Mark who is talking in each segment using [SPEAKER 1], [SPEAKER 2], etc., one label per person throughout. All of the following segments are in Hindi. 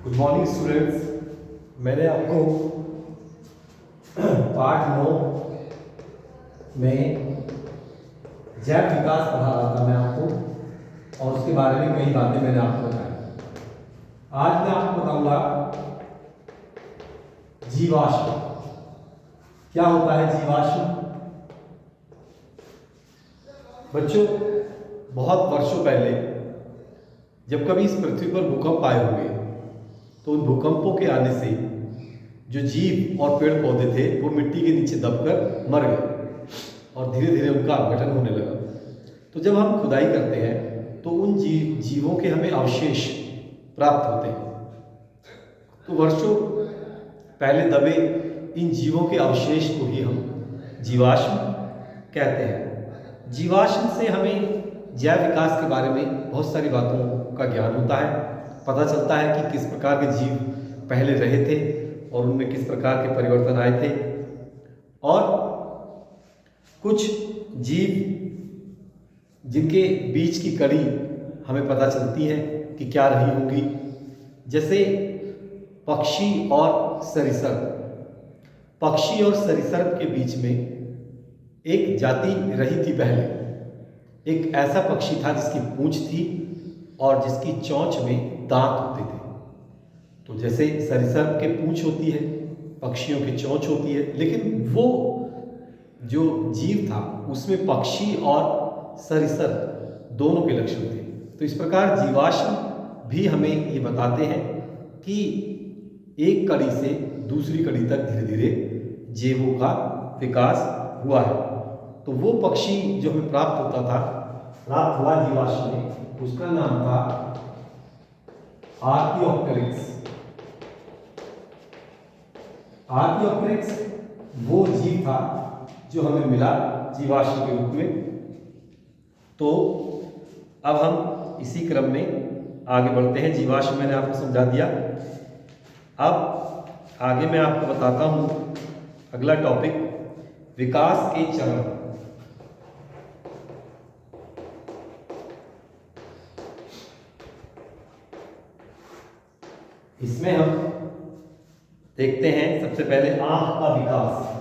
[SPEAKER 1] Good morning students. मैंने आपको पाठ 9 में जैव विकास पढ़ा रहा था मैं आपको, और उसके बारे में कई बातें मैंने आपको बताई। आज मैं आपको बताऊंगा जीवाश्म। क्या होता है जीवाश्म? बच्चों, बहुत वर्षों पहले जब कभी इस पृथ्वी पर भूकंप आए होंगे तो उन भूकंपों के आने से जो जीव और पेड़ पौधे थे वो मिट्टी के नीचे दबकर मर गए और धीरे धीरे उनका अपघटन होने लगा। तो जब हम खुदाई करते हैं तो उन जीवों के हमें अवशेष प्राप्त होते हैं। तो वर्षों पहले दबे इन जीवों के अवशेष को ही हम जीवाश्म कहते हैं। जीवाश्म से हमें जैव विकास के बारे में बहुत सारी बातों का ज्ञान होता है। पता चलता है कि किस प्रकार के जीव पहले रहे थे और उनमें किस प्रकार के परिवर्तन आए थे, और कुछ जीव जिनके बीच की कड़ी हमें पता चलती है कि क्या रही होंगी, जैसे पक्षी और सरीसृप। पक्षी और सरीसृप के बीच में एक जाति रही थी पहले। एक ऐसा पक्षी था जिसकी पूंछ थी और जिसकी चोंच में दांत होते थे। तो जैसे सरीसृप के पूंछ होती है, पक्षियों की चोंच होती है, लेकिन वो जो जीव था उसमें पक्षी और सरीसृप दोनों के लक्षण थे। तो इस प्रकार जीवाश्म भी हमें ये बताते हैं कि एक कड़ी से दूसरी कड़ी तक धीरे धीरे जीवों का विकास हुआ है। तो वो पक्षी जो हमें प्राप्त हुआ जीवाश्म में, उसका नाम था आर्कियोप्टेरिक्स। आर्कियोप्टेरिक्स वो जीव था जो हमें मिला जीवाश्म के रूप में। तो अब हम इसी क्रम में आगे बढ़ते हैं। जीवाश्म मैंने आपको समझा दिया। अब आगे मैं आपको बताता हूं अगला टॉपिक, विकास के चरण। इसमें हम देखते हैं सबसे पहले आंख का विकास।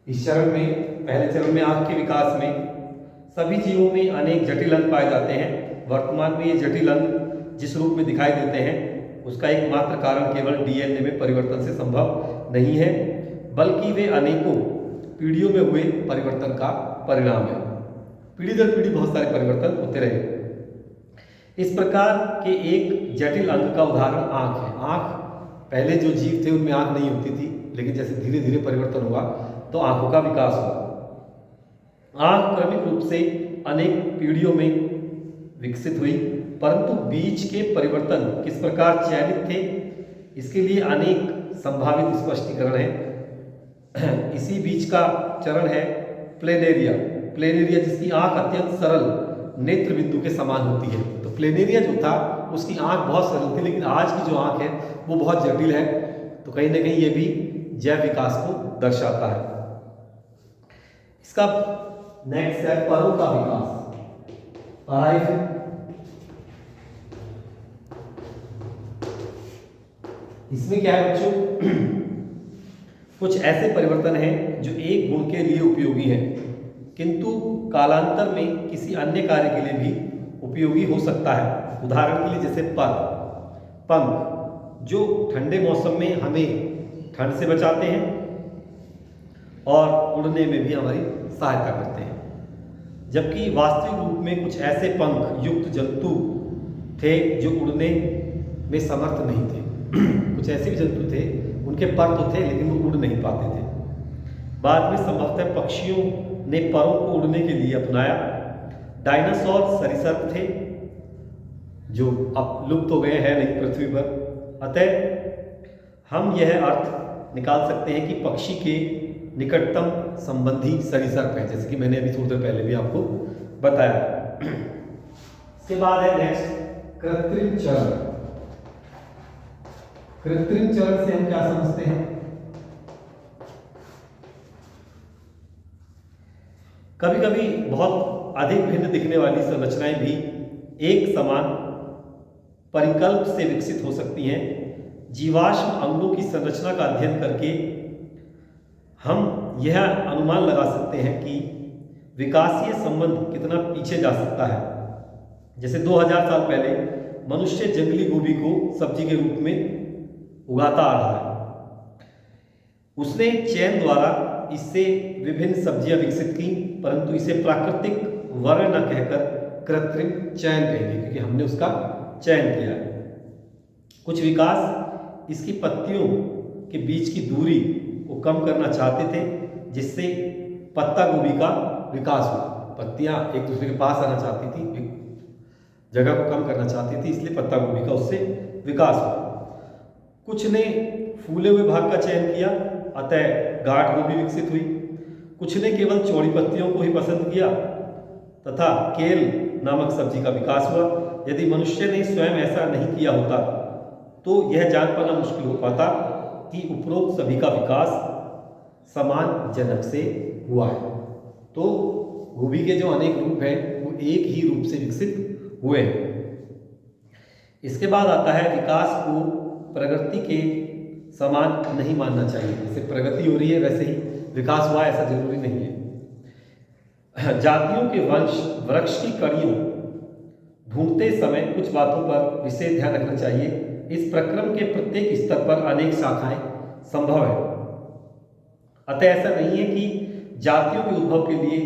[SPEAKER 1] इस चरण में, पहले चरण में आंख के विकास में सभी जीवों में अनेक जटिल अंग पाए जाते हैं। वर्तमान में ये जटिल अंग जिस रूप में दिखाई देते हैं उसका एकमात्र कारण केवल डीएनए में परिवर्तन से संभव नहीं है, बल्कि वे अनेकों पीढ़ियों में हुए परिवर्तन का परिणाम है। पीढ़ी दर पीढ़ी बहुत सारे परिवर्तन होते रहे। इस प्रकार के एक जटिल अंग का उदाहरण आंख है। आंख, पहले जो जीव थे उनमें आंख नहीं होती थी, लेकिन जैसे धीरे धीरे परिवर्तन हुआ तो आंखों का विकास हुआ। आंख क्रमिक रूप से अनेक पीढ़ियों में विकसित हुई, परंतु बीच के परिवर्तन किस प्रकार चयनित थे इसके लिए अनेक संभावित स्पष्टीकरण हैं। इसी बीच का चरण है प्लेनेरिया। प्लेनेरिया जिसकी आंख अत्यंत सरल नेत्र बिंदु के समान होती है। तो प्लेनेरिया जो था उसकी आंख बहुत सरल थी, लेकिन आज की जो आंख है वो बहुत जटिल है। तो कहीं ना कहीं ये भी जैव विकास को दर्शाता है। इसका नेक्स्ट है परों का विकास। पराइफिन। इसमें क्या है बच्चों, कुछ ऐसे परिवर्तन हैं जो एक गुण के लिए उपयोगी हैं किंतु कालांतर में किसी अन्य कार्य के लिए भी उपयोगी हो सकता है। उदाहरण के लिए जैसे पंख जो ठंडे मौसम में हमें ठंड से बचाते हैं और उड़ने में भी हमारी सहायता करते हैं। जबकि वास्तविक रूप में कुछ ऐसे पंख युक्त जंतु थे जो उड़ने में समर्थ नहीं थे। कुछ ऐसे भी जंतु थे, उनके पर तो थे लेकिन वो उड़ नहीं पाते थे। बाद में संभवतः पक्षियों ने परों को उड़ने के लिए अपनाया। डायनासोर सरीसृप थे जो अब लुप्त हो गए हैं नहीं पृथ्वी पर। अतः हम यह अर्थ निकाल सकते हैं कि पक्षी के निकटतम संबंधी सरीसृप है, जैसे कि मैंने अभी थोड़ी देर पहले भी आपको बताया। इसके बाद है नेक्स्ट कृत्रिम चरण। कृत्रिम चरण से हम क्या समझते हैं? कभी कभी बहुत अधिक भिन्न दिखने वाली संरचनाएं भी एक समान परिकल्प से विकसित हो सकती हैं। जीवाश्म अंगों की संरचना का अध्ययन करके हम यह अनुमान लगा सकते हैं कि विकासीय संबंध कितना पीछे जा सकता है। जैसे 2000 साल पहले मनुष्य जंगली गोभी को सब्जी के रूप में उगाता आ रहा है। उसने चयन द्वारा इससे विभिन्न सब्जियां विकसित की, परंतु इसे प्राकृतिक वर्ण न कहकर कृत्रिम चयन कहेंगे, क्योंकि हमने उसका चयन किया है। कुछ विकास इसकी पत्तियों के बीच की दूरी को कम करना चाहते थे, जिससे पत्ता गोभी का विकास हुआ। पत्तियां एक दूसरे के पास आना चाहती थी, जगह को कम करना चाहती थी, इसलिए पत्ता गोभी का उससे विकास हुआ। कुछ ने फूले हुए भाग का चयन किया, अतः गांठ गोभी विकसित हुई। कुछ ने केवल चौड़ी पत्तियों को ही पसंद किया तथा केल नामक सब्जी का विकास हुआ। यदि मनुष्य ने स्वयं ऐसा नहीं किया होता तो यह जान पाना मुश्किल हो पाता कि उपरोक्त सभी का विकास समान जनक से हुआ है। तो गोभी के जो अनेक रूप हैं वो एक ही रूप से विकसित हुए हैं। इसके बाद आता है विकास को प्रगति के समान नहीं मानना चाहिए। जैसे प्रगति हो रही है वैसे ही विकास हुआ, ऐसा जरूरी नहीं है। जातियों के वंश वृक्ष की कड़ियों ढूंढते समय कुछ बातों पर विशेष ध्यान रखना चाहिए। इस प्रक्रम के प्रत्येक स्तर पर अनेक शाखाएं संभव है, अतः ऐसा नहीं है कि जातियों के उद्भव के लिए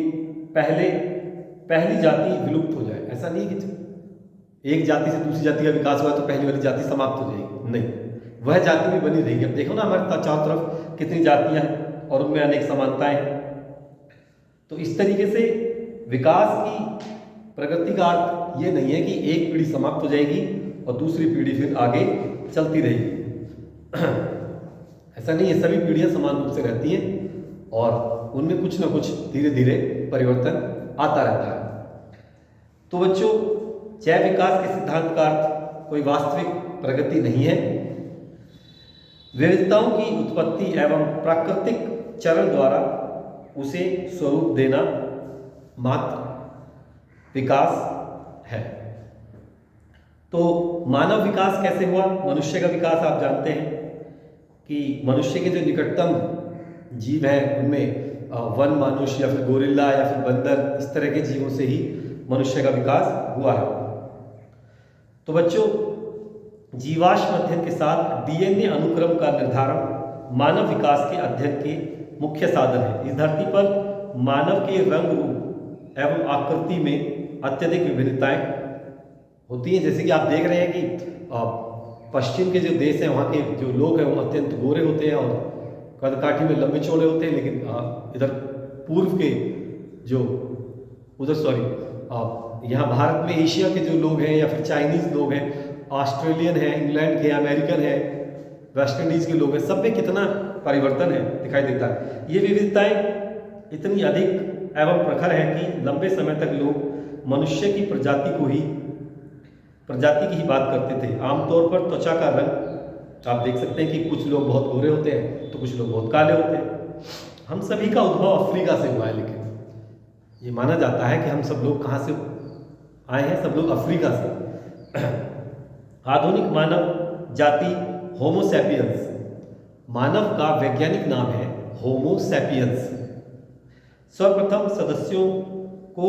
[SPEAKER 1] पहली जाति विलुप्त हो जाए। ऐसा नहीं है कि एक जाति से दूसरी जाति का विकास हुआ तो पहली वाली जाति समाप्त हो जाएगी, नहीं, वह जाति भी बनी रहेगी। अब देखो ना हमारे चारों तरफ कितनी जातियां हैं और उनमें अनेक समानताएं हैं। तो इस तरीके से विकास की प्रगति का अर्थ ये नहीं है कि एक पीढ़ी समाप्त हो जाएगी और दूसरी पीढ़ी फिर आगे चलती रहेगी। ऐसा नहीं है, सभी पीढ़ियां समान रूप से रहती हैं और उनमें कुछ ना कुछ धीरे धीरे परिवर्तन आता रहता है। तो बच्चों, जैव विकास के सिद्धांत का अर्थ कोई वास्तविक प्रगति नहीं है। विविधताओं की उत्पत्ति एवं प्राकृतिक चरण द्वारा उसे स्वरूप देना मात्र विकास है। तो मानव विकास कैसे हुआ? मनुष्य का विकास आप जानते हैं कि मनुष्य के जो निकटतम जीव हैं उनमें वन मानुष या फिर गोरिल्ला या फिर बंदर, इस तरह के जीवों से ही मनुष्य का विकास हुआ है। तो बच्चों, जीवाश्म अध्ययन के साथ डीएनए अनुक्रम का निर्धारण मानव विकास के अध्ययन के मुख्य साधन है। इस धरती पर मानव के रंग रूप एवं आकृति में अत्यधिक विभिन्नताएं होती हैं। जैसे कि आप देख रहे हैं कि पश्चिम के जो देश हैं वहाँ के जो लोग हैं वो अत्यंत गोरे होते हैं और कदकाठी में लंबे चौड़े होते हैं, लेकिन इधर पूर्व के जो यहाँ भारत में एशिया के जो लोग हैं या फिर चाइनीज़ लोग हैं, ऑस्ट्रेलियन है, इंग्लैंड के, अमेरिकन है, वेस्ट इंडीज़ के लोग हैं, सब में कितना परिवर्तन है दिखाई देता है। ये विविधताएं इतनी अधिक एवं प्रखर है कि लंबे समय तक लोग मनुष्य की प्रजाति की ही बात करते थे। आमतौर पर त्वचा का रंग आप देख सकते हैं कि कुछ लोग बहुत गोरे होते हैं तो कुछ लोग बहुत काले होते हैं। हम सभी का उद्भव अफ्रीका से हुआ है, लेकिन ये माना जाता है कि हम सब लोग कहाँ से आए हैं? सब लोग अफ्रीका से। आधुनिक मानव जाति होमो सैपियंस, मानव का वैज्ञानिक नाम है होमो सैपियंस। सर्वप्रथम सदस्यों को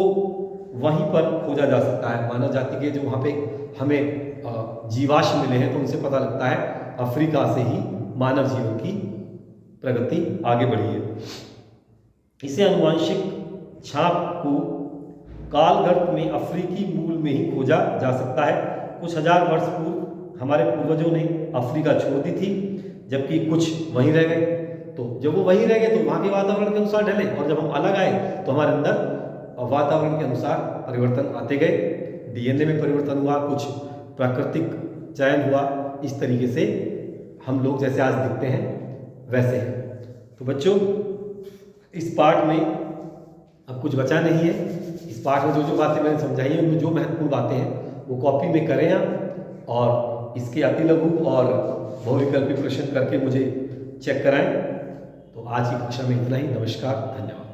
[SPEAKER 1] वहीं पर खोजा जा सकता है। मानव जाति के जो वहाँ पे हमें जीवाश्म मिले हैं तो उनसे पता लगता है अफ्रीका से ही मानव जीवन की प्रगति आगे बढ़ी है। इसे आनुवंशिक छाप को कालगर्भ में अफ्रीकी मूल में ही खोजा जा सकता है। कुछ हजार वर्ष पूर्व हमारे पूर्वजों ने अफ्रीका छोड़ दी थी, जबकि कुछ वहीं रह गए। तो जब वो वहीं रह गए तो वहाँ के वातावरण के अनुसार ढले, और जब हम अलग आए तो हमारे अंदर वातावरण के अनुसार परिवर्तन आते गए। डीएनए में परिवर्तन हुआ, कुछ प्राकृतिक चयन हुआ, इस तरीके से हम लोग जैसे आज दिखते हैं वैसे हैं। तो बच्चों, इस पाठ में अब कुछ बचा नहीं है। इस पाठ में जो बातें मैंने समझाई हैं उनमें जो महत्वपूर्ण बातें हैं वो कॉपी में करें आप, और इसके अति लघु और बहुविकल्पी प्रश्न करके मुझे चेक कराएं। तो आज की कक्षा में इतना ही। नमस्कार, धन्यवाद।